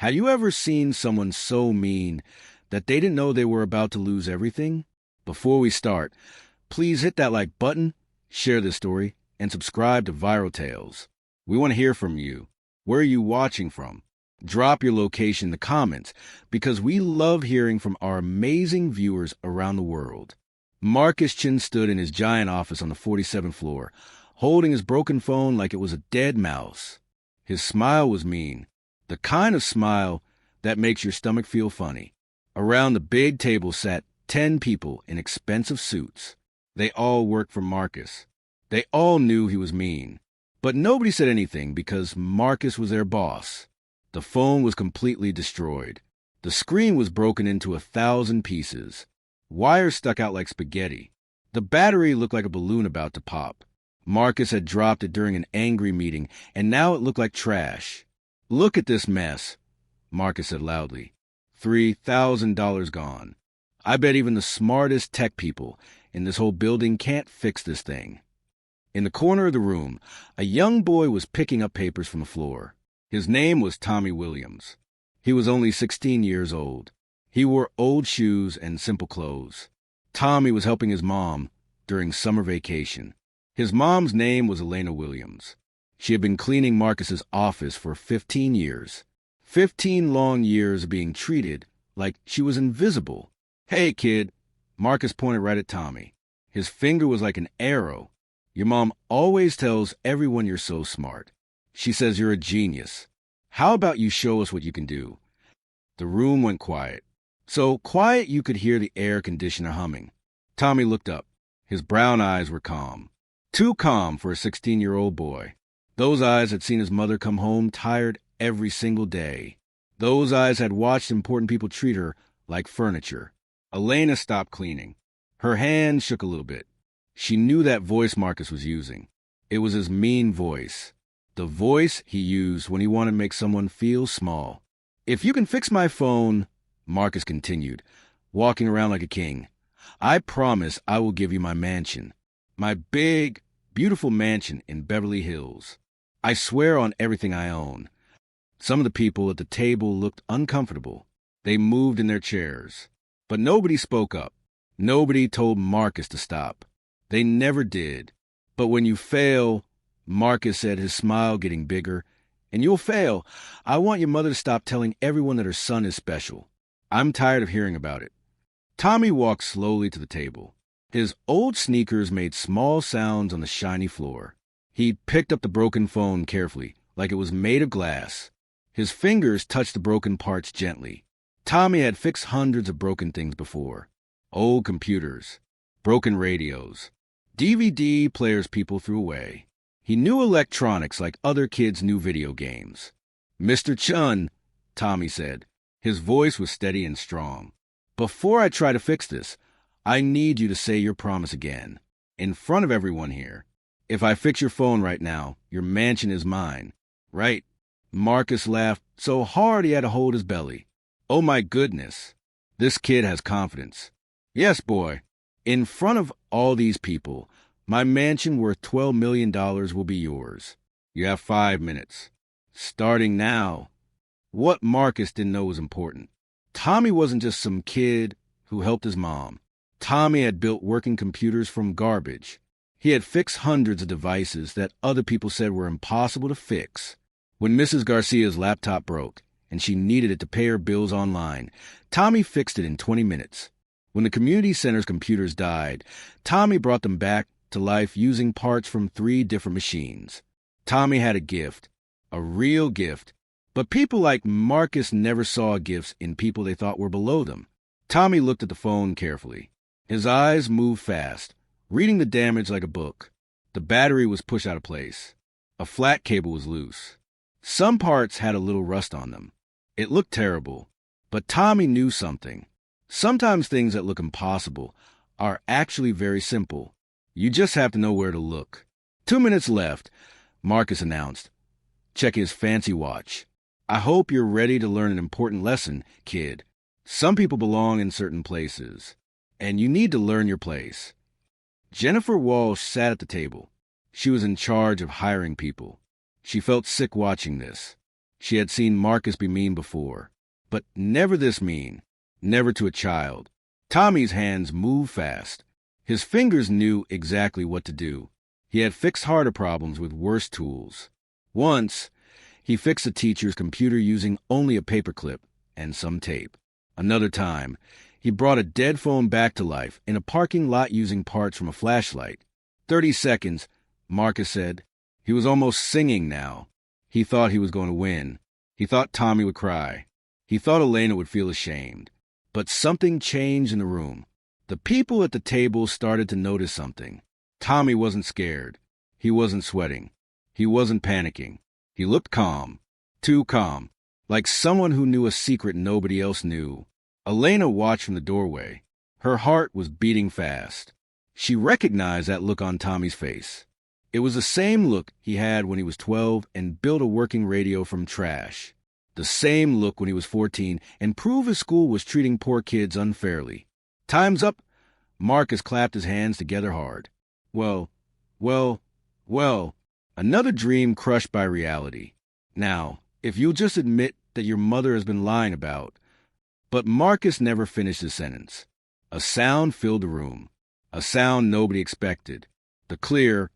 Have you ever seen someone so mean that they didn't know they were about to lose everything? Before we start, please hit that like button, share this story, and subscribe to Viral Tales. We want to hear from you. Where are you watching from? Drop your location in the comments because we love hearing from our amazing viewers around the world. Marcus Chin stood in his giant office on the 47th floor, holding his broken phone like it was a dead mouse. His smile was mean, the kind of smile that makes your stomach feel funny. Around the big table sat 10 people in expensive suits. They all worked for Marcus. They all knew he was mean, but nobody said anything because Marcus was their boss. The phone was completely destroyed. The screen was broken into 1,000 pieces. Wires stuck out like spaghetti. The battery looked like a balloon about to pop. Marcus had dropped it during an angry meeting, and now it looked like trash. "Look at this mess," Marcus said loudly. $3,000 gone. I bet even the smartest tech people in this whole building can't fix this thing. In the corner of the room, a young boy was picking up papers from the floor. His name was Tommy Williams. He was only 16 years old. He wore old shoes and simple clothes. Tommy was helping his mom during summer vacation. His mom's name was Elena Williams. She had been cleaning Marcus's office for 15 years. 15 long years of being treated like she was invisible. "Hey, kid," Marcus pointed right at Tommy. His finger was like an arrow. "Your mom always tells everyone you're so smart. She says you're a genius. How about you show us what you can do?" The room went quiet. So quiet you could hear the air conditioner humming. Tommy looked up. His brown eyes were calm. Too calm for a 16-year-old boy. Those eyes had seen his mother come home tired every single day. Those eyes had watched important people treat her like furniture. Elena stopped cleaning. Her hand shook a little bit. She knew that voice Marcus was using. It was his mean voice. The voice he used when he wanted to make someone feel small. "If you can fix my phone," Marcus continued, walking around like a king, "I promise I will give you my mansion. My big, beautiful mansion in Beverly Hills. I swear on everything I own." Some of the people at the table looked uncomfortable. They moved in their chairs. But nobody spoke up. Nobody told Marcus to stop. They never did. But when you fail, Marcus said, his smile getting bigger, "and you'll fail. I want your mother to stop telling everyone that her son is special. I'm tired of hearing about it." Tommy walked slowly to the table. His old sneakers made small sounds on the shiny floor. He picked up the broken phone carefully, like it was made of glass. His fingers touched the broken parts gently. Tommy had fixed hundreds of broken things before. Old computers, broken radios, DVD players people threw away. He knew electronics like other kids knew video games. "Mr. Chun," Tommy said. His voice was steady and strong. "Before I try to fix this, I need you to say your promise again, in front of everyone here. If I fix your phone right now, your mansion is mine, right?" Marcus laughed so hard he had to hold his belly. "Oh my goodness, this kid has confidence." "Yes, boy. In front of all these people, my mansion worth $12 million will be yours. You have 5 minutes. Starting now." What Marcus didn't know was important. Tommy wasn't just some kid who helped his mom. Tommy had built working computers from garbage. He had fixed hundreds of devices that other people said were impossible to fix. When Mrs. Garcia's laptop broke and she needed it to pay her bills online, Tommy fixed it in 20 minutes. When the community center's computers died, Tommy brought them back to life using parts from 3 different machines. Tommy had a gift, a real gift, but people like Marcus never saw gifts in people they thought were below them. Tommy looked at the phone carefully. His eyes moved fast, reading the damage like a book. The battery was pushed out of place. A flat cable was loose. Some parts had a little rust on them. It looked terrible, but Tommy knew something. Sometimes things that look impossible are actually very simple. You just have to know where to look. 2 minutes left, Marcus announced, checking his fancy watch. "I hope you're ready to learn an important lesson, kid. Some people belong in certain places, and you need to learn your place." Jennifer Walsh sat at the table. She was in charge of hiring people. She felt sick watching this. She had seen Marcus be mean before, but never this mean, never to a child. Tommy's hands moved fast. His fingers knew exactly what to do. He had fixed harder problems with worse tools. Once, he fixed a teacher's computer using only a paperclip and some tape. Another time, he brought a dead phone back to life in a parking lot using parts from a flashlight. 30 seconds, Marcus said. He was almost singing now. He thought he was going to win. He thought Tommy would cry. He thought Elena would feel ashamed. But something changed in the room. The people at the table started to notice something. Tommy wasn't scared. He wasn't sweating. He wasn't panicking. He looked calm. Too calm. Like someone who knew a secret nobody else knew. Elena watched from the doorway. Her heart was beating fast. She recognized that look on Tommy's face. It was the same look he had when he was 12 and built a working radio from trash. The same look when he was 14 and proved his school was treating poor kids unfairly. Time's up. Marcus clapped his hands together hard. Well, another dream crushed by reality. Now, if you'll just admit that your mother has been lying about. But Marcus never finished his sentence. A sound filled the room. A sound nobody expected. The clear,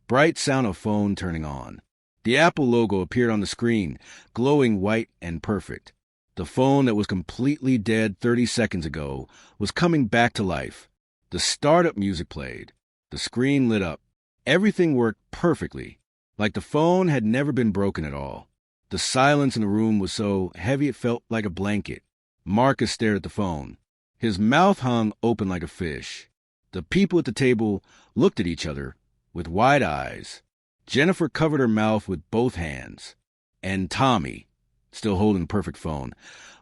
bright sound of a phone turning on. The Apple logo appeared on the screen, glowing white and perfect. The phone that was completely dead 30 seconds ago was coming back to life. The startup music played. The screen lit up. Everything worked perfectly, like the phone had never been broken at all. The silence in the room was so heavy it felt like a blanket. Marcus stared at the phone. His mouth hung open like a fish. The people at the table looked at each other with wide eyes. Jennifer covered her mouth with both hands. And Tommy, still holding the perfect phone,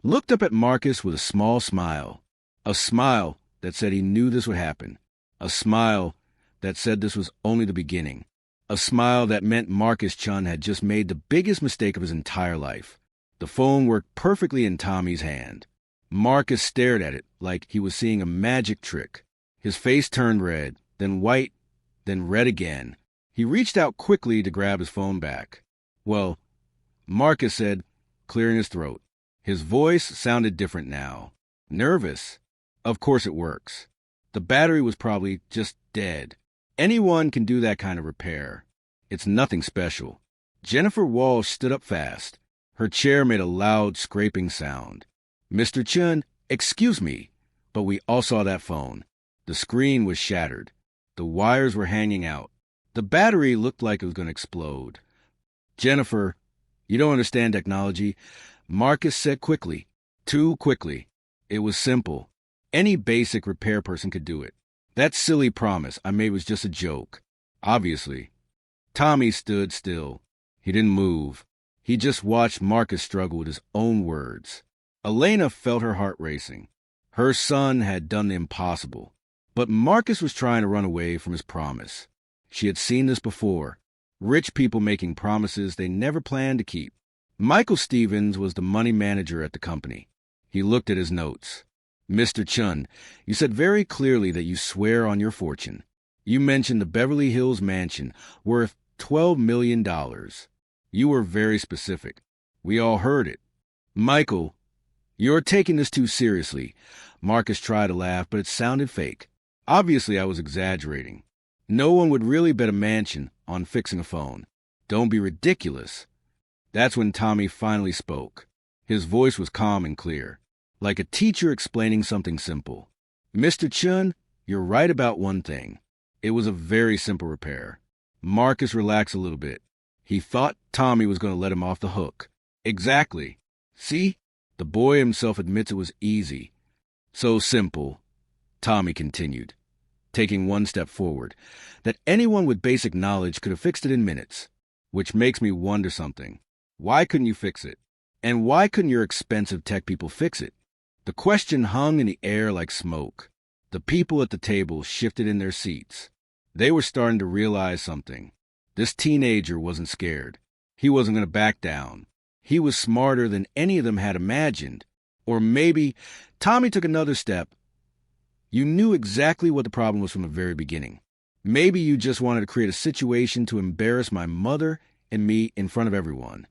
looked up at Marcus with a small smile. A smile that said he knew this would happen. A smile that said this was only the beginning. A smile that meant Marcus Chun had just made the biggest mistake of his entire life. The phone worked perfectly in Tommy's hand. Marcus stared at it like he was seeing a magic trick. His face turned red, then white, then red again. He reached out quickly to grab his phone back. Well, Marcus said, clearing his throat. His voice sounded different now. Nervous. Of course it works. The battery was probably just dead. Anyone can do that kind of repair. It's nothing special. Jennifer Walsh stood up fast. Her chair made a loud scraping sound. Mr. Chun, excuse me, but we all saw that phone. The screen was shattered. The wires were hanging out. The battery looked like it was going to explode. Jennifer, you don't understand technology, Marcus said quickly. Too quickly. It was simple. Any basic repair person could do it. That silly promise I made was just a joke. Obviously. Tommy stood still. He didn't move. He just watched Marcus struggle with his own words. Elena felt her heart racing. Her son had done the impossible. But Marcus was trying to run away from his promise. She had seen this before. Rich people making promises they never planned to keep. Michael Stevens was the money manager at the company. He looked at his notes. Mr. Chun, you said very clearly that you swear on your fortune. You mentioned the Beverly Hills mansion worth $12 million. You were very specific. We all heard it. Michael, you're taking this too seriously. Marcus tried to laugh, but it sounded fake. Obviously, I was exaggerating. No one would really bet a mansion on fixing a phone. Don't be ridiculous. That's when Tommy finally spoke. His voice was calm and clear, like a teacher explaining something simple. Mr. Chun, you're right about one thing. It was a very simple repair. Marcus relaxed a little bit. He thought Tommy was going to let him off the hook. Exactly. See? The boy himself admits it was easy. So simple, Tommy continued, taking one step forward, that anyone with basic knowledge could have fixed it in minutes. Which makes me wonder something. Why couldn't you fix it? And why couldn't your expensive tech people fix it? The question hung in the air like smoke. The people at the table shifted in their seats. They were starting to realize something. This teenager wasn't scared. He wasn't going to back down. He was smarter than any of them had imagined. Or maybe Tommy took another step. You knew exactly what the problem was from the very beginning. Maybe you just wanted to create a situation to embarrass my mother and me in front of everyone.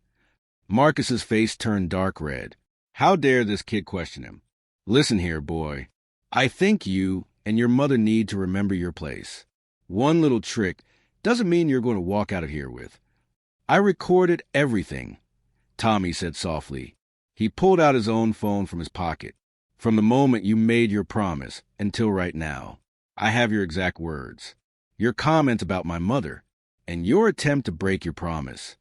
Marcus's face turned dark red. How dare this kid question him? Listen here, boy. I think you and your mother need to remember your place. One little trick doesn't mean you're going to walk out of here with. I recorded everything, Tommy said softly. He pulled out his own phone from his pocket. From the moment you made your promise until right now, I have your exact words. Your comment about my mother, and your attempt to break your promise.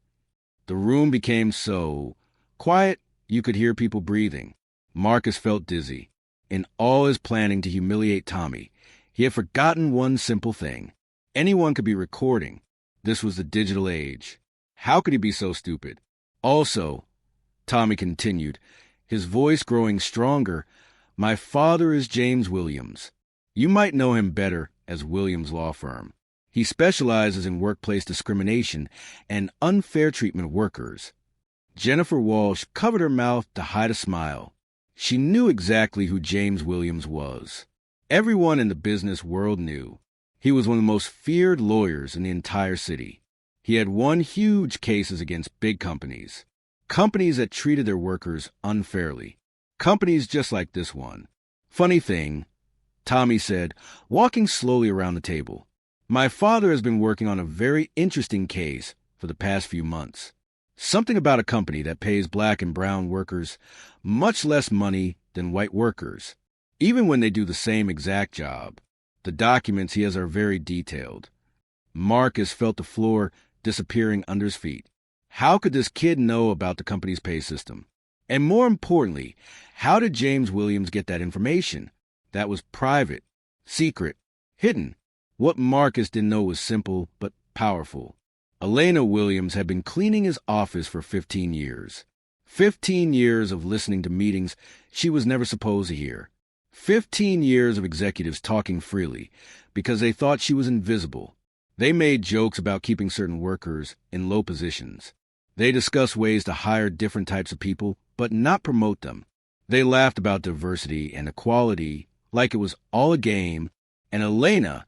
The room became so quiet you could hear people breathing. Marcus felt dizzy. In all his planning to humiliate Tommy, he had forgotten one simple thing. Anyone could be recording. This was the digital age. How could he be so stupid? Also, Tommy continued, his voice growing stronger, my father is James Williams. You might know him better as Williams Law Firm. He specializes in workplace discrimination and unfair treatment of workers. Jennifer Walsh covered her mouth to hide a smile. She knew exactly who James Williams was. Everyone in the business world knew. He was one of the most feared lawyers in the entire city. He had won huge cases against big companies. Companies that treated their workers unfairly. Companies just like this one. Funny thing, Tommy said, walking slowly around the table. My father has been working on a very interesting case for the past few months. Something about a company that pays black and brown workers much less money than white workers, even when they do the same exact job. The documents he has are very detailed. Marcus felt the floor disappearing under his feet. How could this kid know about the company's pay system? And more importantly, how did James Williams get that information? That was private, secret, hidden. What Marcus didn't know was simple but powerful. Elena Williams had been cleaning his office for 15 years. 15 years of listening to meetings she was never supposed to hear. 15 years of executives talking freely because they thought she was invisible. They made jokes about keeping certain workers in low positions. They discussed ways to hire different types of people but not promote them. They laughed about diversity and equality like it was all a game, and Elena,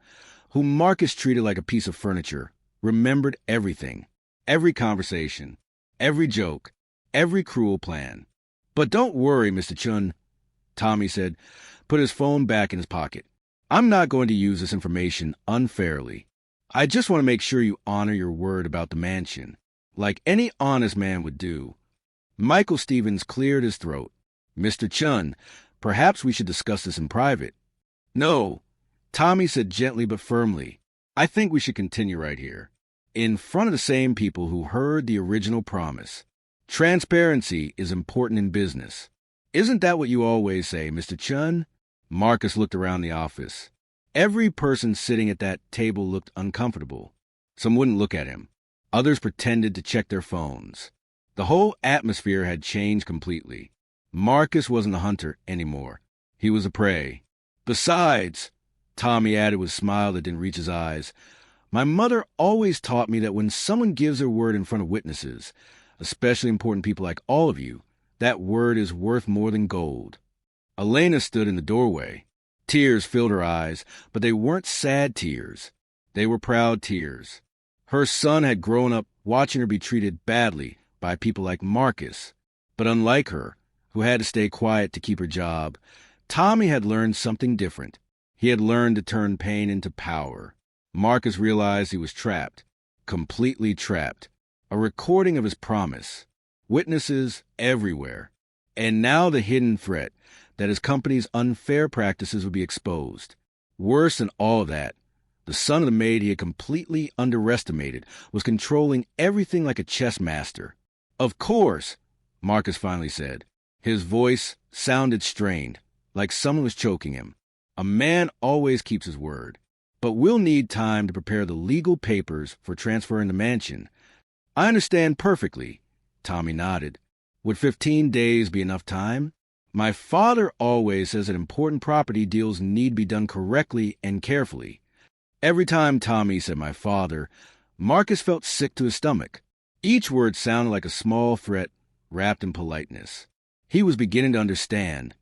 whom Marcus treated like a piece of furniture, remembered everything, every conversation, every joke, every cruel plan. But don't worry, Mr. Chun, Tommy said, put his phone back in his pocket. I'm not going to use this information unfairly. I just want to make sure you honor your word about the mansion, like any honest man would do. Michael Stevens cleared his throat. Mr. Chun, perhaps we should discuss this in private. No, Tommy said gently but firmly. I think we should continue right here, in front of the same people who heard the original promise. Transparency is important in business. Isn't that what you always say, Mr. Chun? Marcus looked around the office. Every person sitting at that table looked uncomfortable. Some wouldn't look at him. Others pretended to check their phones. The whole atmosphere had changed completely. Marcus wasn't a hunter anymore. He was a prey. Besides, Tommy added with a smile that didn't reach his eyes, my mother always taught me that when someone gives their word in front of witnesses, especially important people like all of you, that word is worth more than gold. Elena stood in the doorway. Tears filled her eyes, but they weren't sad tears. They were proud tears. Her son had grown up watching her be treated badly by people like Marcus. But unlike her, who had to stay quiet to keep her job, Tommy had learned something different. He had learned to turn pain into power. Marcus realized he was trapped, completely trapped. A recording of his promise. Witnesses everywhere. And now the hidden threat that his company's unfair practices would be exposed. Worse than all of that, the son of the maid he had completely underestimated was controlling everything like a chess master. Of course, Marcus finally said. His voice sounded strained, like someone was choking him. A man always keeps his word. But we'll need time to prepare the legal papers for transferring the mansion. I understand perfectly, Tommy nodded. Would 15 days be enough time? My father always says that important property deals need be done correctly and carefully. Every time Tommy said my father, Marcus felt sick to his stomach. Each word sounded like a small threat wrapped in politeness. He was beginning to understand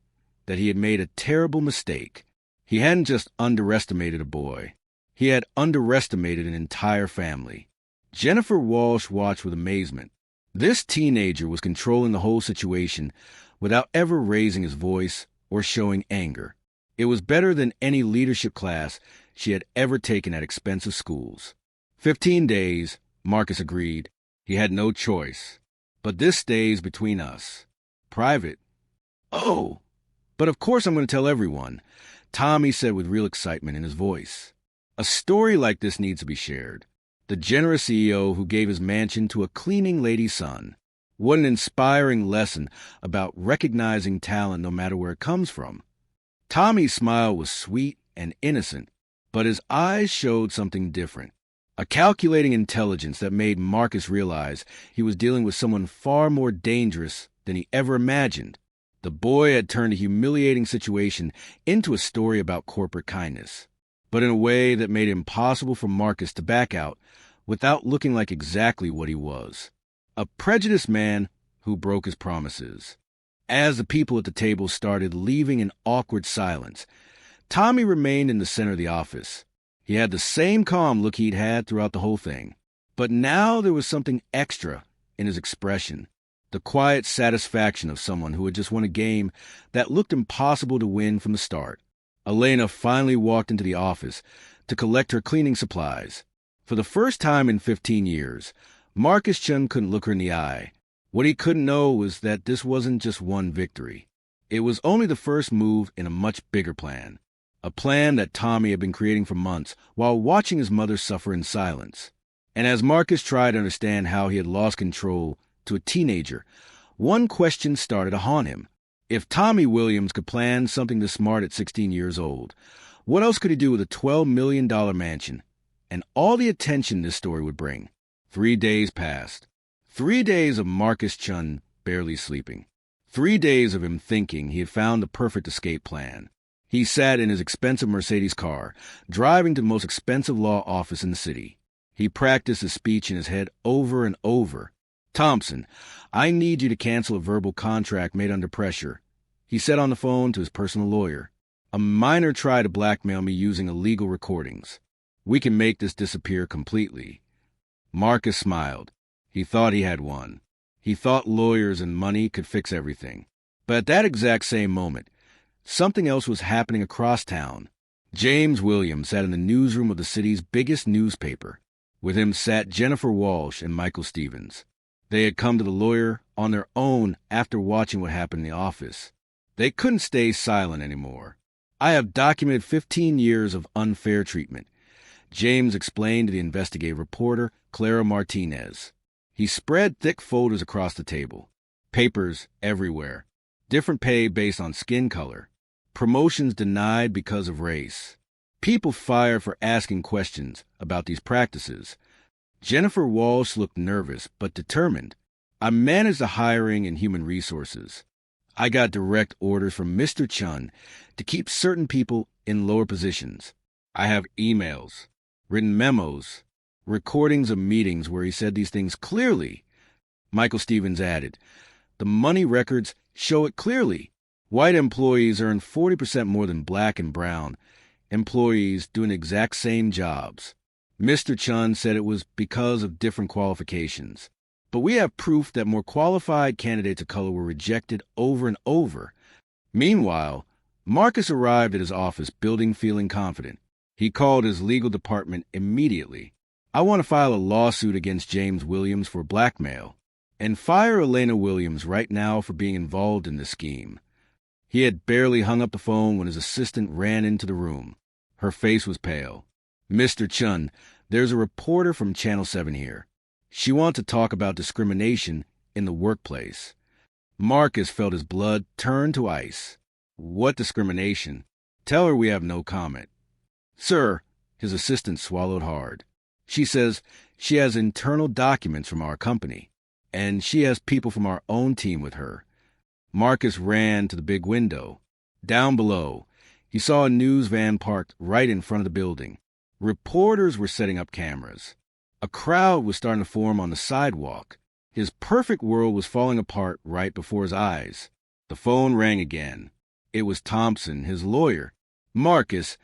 that he had made a terrible mistake. He hadn't just underestimated a boy. He had underestimated an entire family. Jennifer Walsh watched with amazement. This teenager was controlling the whole situation without ever raising his voice or showing anger. It was better than any leadership class she had ever taken at expensive schools. 15 days, Marcus agreed. He had no choice. But this stays between us. Private. Oh, but of course I'm going to tell everyone, Tommy said with real excitement in his voice. A story like this needs to be shared. The generous CEO who gave his mansion to a cleaning lady's son. What an inspiring lesson about recognizing talent no matter where it comes from. Tommy's smile was sweet and innocent, but his eyes showed something different. A calculating intelligence that made Marcus realize he was dealing with someone far more dangerous than he ever imagined. The boy had turned a humiliating situation into a story about corporate kindness, but in a way that made it impossible for Marcus to back out without looking like exactly what he was. A prejudiced man who broke his promises. As the people at the table started leaving in awkward silence, Tommy remained in the center of the office. He had the same calm look he'd had throughout the whole thing, but now there was something extra in his expression. The quiet satisfaction of someone who had just won a game that looked impossible to win from the start. Elena finally walked into the office to collect her cleaning supplies. For the first time in 15 years, Marcus Chun couldn't look her in the eye. What he couldn't know was that this wasn't just one victory. It was only the first move in a much bigger plan. A plan that Tommy had been creating for months while watching his mother suffer in silence. And as Marcus tried to understand how he had lost control to a teenager, one question started to haunt him. If Tommy Williams could plan something this smart at 16 years old, what else could he do with a $12 million mansion and all the attention this story would bring? 3 days passed. 3 days of Marcus Chun barely sleeping. 3 days of him thinking he had found the perfect escape plan. He sat in his expensive Mercedes car, driving to the most expensive law office in the city. He practiced his speech in his head over and over. Thompson, I need you to cancel a verbal contract made under pressure, he said on the phone to his personal lawyer. A minor tried to blackmail me using illegal recordings. We can make this disappear completely. Marcus smiled. He thought he had won. He thought lawyers and money could fix everything. But at that exact same moment, something else was happening across town. James Williams sat in the newsroom of the city's biggest newspaper. With him sat Jennifer Walsh and Michael Stevens. They had come to the lawyer on their own after watching what happened in the office. They couldn't stay silent anymore. I have documented 15 years of unfair treatment, James explained to the investigative reporter, Clara Martinez. He spread thick folders across the table. Papers everywhere. Different pay based on skin color. Promotions denied because of race. People fired for asking questions about these practices. Jennifer Walsh looked nervous but determined. I managed the hiring and human resources. I got direct orders from Mr. Chun to keep certain people in lower positions. I have emails, written memos, recordings of meetings where he said these things clearly. Michael Stevens added, the money records show it clearly. White employees earn 40% more than black and brown employees doing the exact same jobs. Mr. Chun said it was because of different qualifications. But we have proof that more qualified candidates of color were rejected over and over. Meanwhile, Marcus arrived at his office building feeling confident. He called his legal department immediately. I want to file a lawsuit against James Williams for blackmail and fire Elena Williams right now for being involved in this scheme. He had barely hung up the phone when his assistant ran into the room. Her face was pale. Mr. Chun, there's a reporter from Channel 7 here. She wants to talk about discrimination in the workplace. Marcus felt his blood turn to ice. What discrimination? Tell her we have no comment. Sir, his assistant swallowed hard. She says she has internal documents from our company, and she has people from our own team with her. Marcus ran to the big window. Down below, he saw a news van parked right in front of the building. Reporters were setting up cameras. A crowd was starting to form on the sidewalk. His perfect world was falling apart right before his eyes. The phone rang again. It was Thompson, his lawyer. Marcus,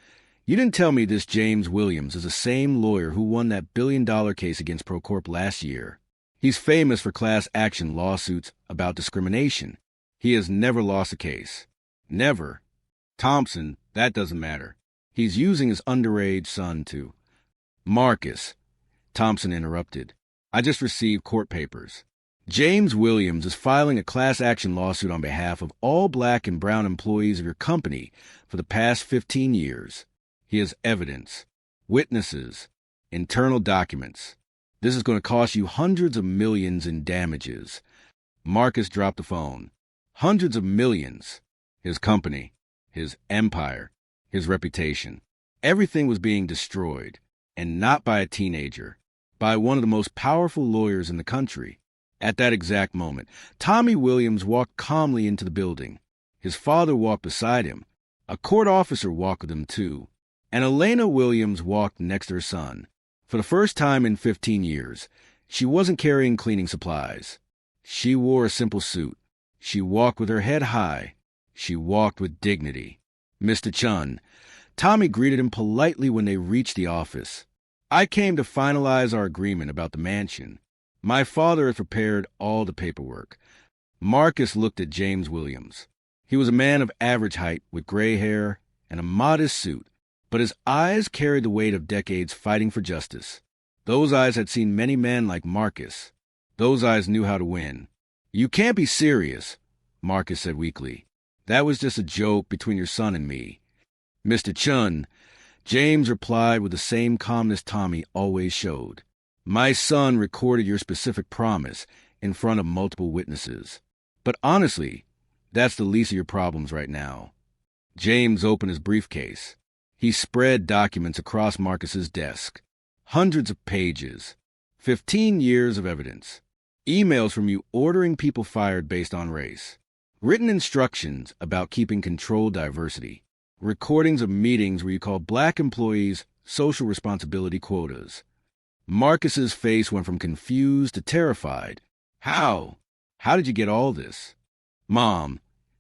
you didn't tell me this James Williams is the same lawyer who won that billion-dollar case against Procorp last year. He's famous for class action lawsuits about discrimination. He has never lost a case. Never. Thompson, that doesn't matter. He's using his underage son to... Marcus, Thompson interrupted. I just received court papers. James Williams is filing a class action lawsuit on behalf of all black and brown employees of your company for the past 15 years. He has evidence, witnesses, internal documents. This is going to cost you hundreds of millions in damages. Marcus dropped the phone. Hundreds of millions. His company, his empire, his reputation. Everything was being destroyed, and not by a teenager, by one of the most powerful lawyers in the country. At that exact moment, Tommy Williams walked calmly into the building. His father walked beside him. A court officer walked with him, too. And Elena Williams walked next to her son. For the first time in 15 years, she wasn't carrying cleaning supplies. She wore a simple suit. She walked with her head high. She walked with dignity. Mr. Chun. Tommy greeted him politely when they reached the office. I came to finalize our agreement about the mansion. My father has prepared all the paperwork. Marcus looked at James Williams. He was a man of average height with gray hair and a modest suit, but his eyes carried the weight of decades fighting for justice. Those eyes had seen many men like Marcus. Those eyes knew how to win. You can't be serious, Marcus said weakly. That was just a joke between your son and me. Mr. Chun, James replied with the same calmness Tommy always showed. My son recorded your specific promise in front of multiple witnesses. But honestly, that's the least of your problems right now. James opened his briefcase. He spread documents across Marcus's desk. Hundreds of pages. 15 years of evidence. Emails from you ordering people fired based on race. Written instructions about keeping controlled diversity. Recordings of meetings where you called black employees social responsibility quotas. Marcus's face went from confused to terrified. How? How did you get all this? Mom,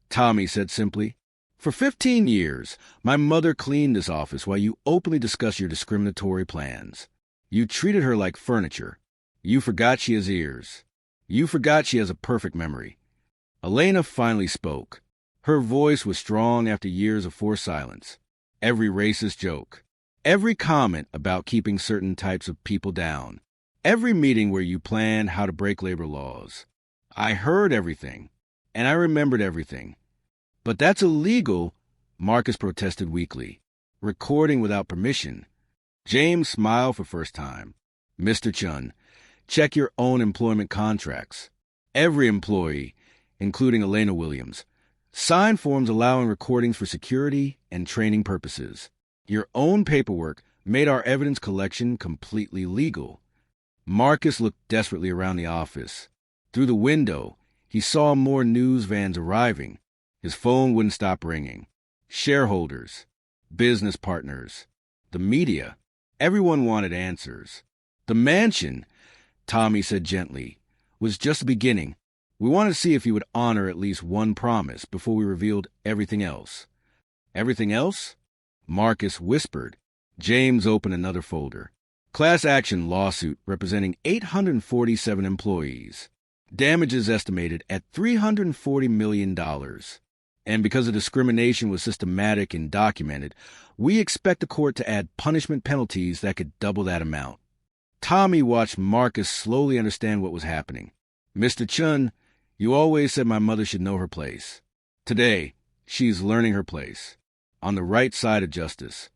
Tommy said simply. For 15 years, my mother cleaned this office while you openly discussed your discriminatory plans. You treated her like furniture. You forgot she has ears. You forgot she has a perfect memory. Elena finally spoke. Her voice was strong after years of forced silence. Every racist joke. Every comment about keeping certain types of people down. Every meeting where you planned how to break labor laws. I heard everything, and I remembered everything. But that's illegal, Marcus protested weakly. Recording without permission. James smiled for first time. Mr. Chun, check your own employment contracts. Every employee, including Elena Williams, signed forms allowing recordings for security and training purposes. Your own paperwork made our evidence collection completely legal. Marcus looked desperately around the office. Through the window, he saw more news vans arriving. His phone wouldn't stop ringing. Shareholders, business partners, the media. Everyone wanted answers. The mansion, Tommy said gently, was just the beginning. We wanted to see if he would honor at least one promise before we revealed everything else. Everything else? Marcus whispered. James opened another folder. Class action lawsuit representing 847 employees. Damages estimated at $340 million. And because the discrimination was systematic and documented, we expect the court to add punishment penalties that could double that amount. Tommy watched Marcus slowly understand what was happening. Mr. Chun, you always said my mother should know her place. Today, she's learning her place. On the right side of justice.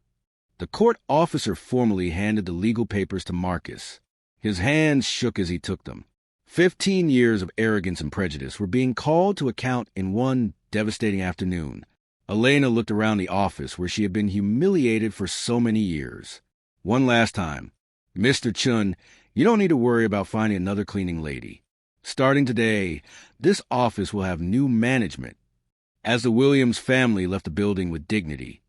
The court officer formally handed the legal papers to Marcus. His hands shook as he took them. 15 years of arrogance and prejudice were being called to account in one devastating afternoon. Elena looked around the office where she had been humiliated for so many years. One last time. Mr. Chun, you don't need to worry about finding another cleaning lady. Starting today, this office will have new management. As the Williams family left the building with dignity,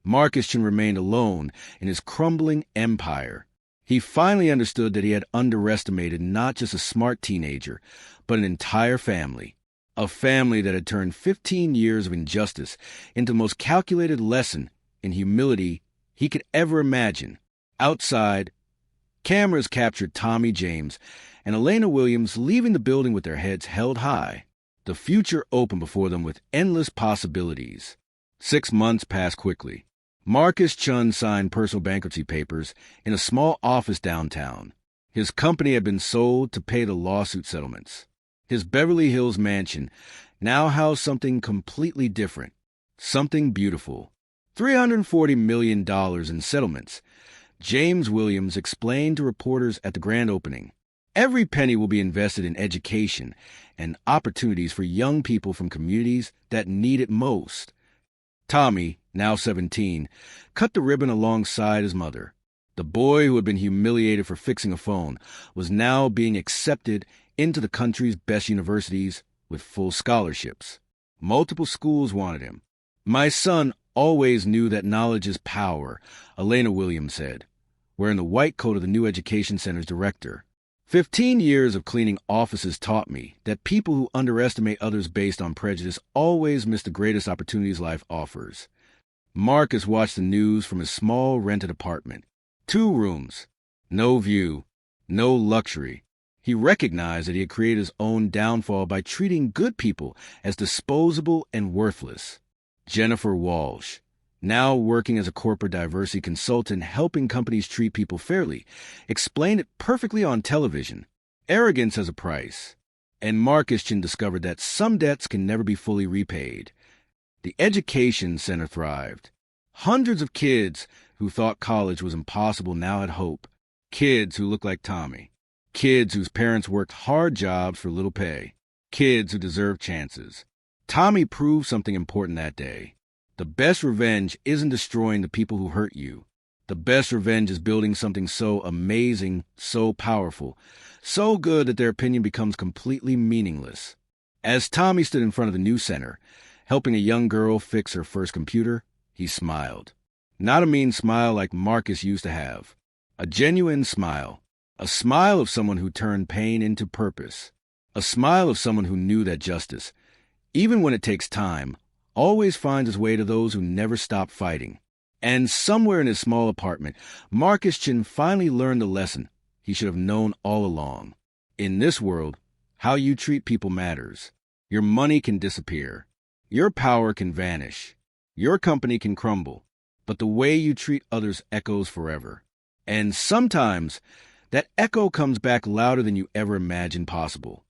Marcus Chun remained alone in his crumbling empire. He finally understood that he had underestimated not just a smart teenager, but an entire family. A family that had turned 15 years of injustice into the most calculated lesson in humility he could ever imagine. Outside, Cameras captured Tommy James and Elena Williams leaving the building with their heads held high. The future opened before them with endless possibilities. 6 months passed quickly. Marcus Chun signed personal bankruptcy papers in a small office downtown. His company had been sold to pay the lawsuit settlements. His Beverly Hills mansion now housed something completely different, something beautiful. $340 million in settlements. James Williams explained to reporters at the grand opening. Every penny will be invested in education and opportunities for young people from communities that need it most. Tommy, now 17, cut the ribbon alongside his mother. The boy who had been humiliated for fixing a phone was now being accepted into the country's best universities with full scholarships. Multiple schools wanted him. "My son always knew that knowledge is power," Elena Williams said, wearing the white coat of the new education center's director. 15 years of cleaning offices taught me that people who underestimate others based on prejudice always miss the greatest opportunities life offers. Marcus watched the news from his small rented apartment. 2 rooms, no view, no luxury. He recognized that he had created his own downfall by treating good people as disposable and worthless. Jennifer Walsh, now working as a corporate diversity consultant helping companies treat people fairly, explained it perfectly on television. Arrogance has a price. And Marcus Chin discovered that some debts can never be fully repaid. The education center thrived. Hundreds of kids who thought college was impossible now had hope. Kids who looked like Tommy. Kids whose parents worked hard jobs for little pay. Kids who deserved chances. Tommy proved something important that day. The best revenge isn't destroying the people who hurt you. The best revenge is building something so amazing, so powerful, so good that their opinion becomes completely meaningless. As Tommy stood in front of the new center, helping a young girl fix her first computer, he smiled. Not a mean smile like Marcus used to have. A genuine smile. A smile of someone who turned pain into purpose. A smile of someone who knew that justice, even when it takes time, always finds its way to those who never stop fighting. And somewhere in his small apartment, Marcus Chin finally learned the lesson he should have known all along. In this world, how you treat people matters. Your money can disappear. Your power can vanish. Your company can crumble. But the way you treat others echoes forever. And sometimes, that echo comes back louder than you ever imagined possible.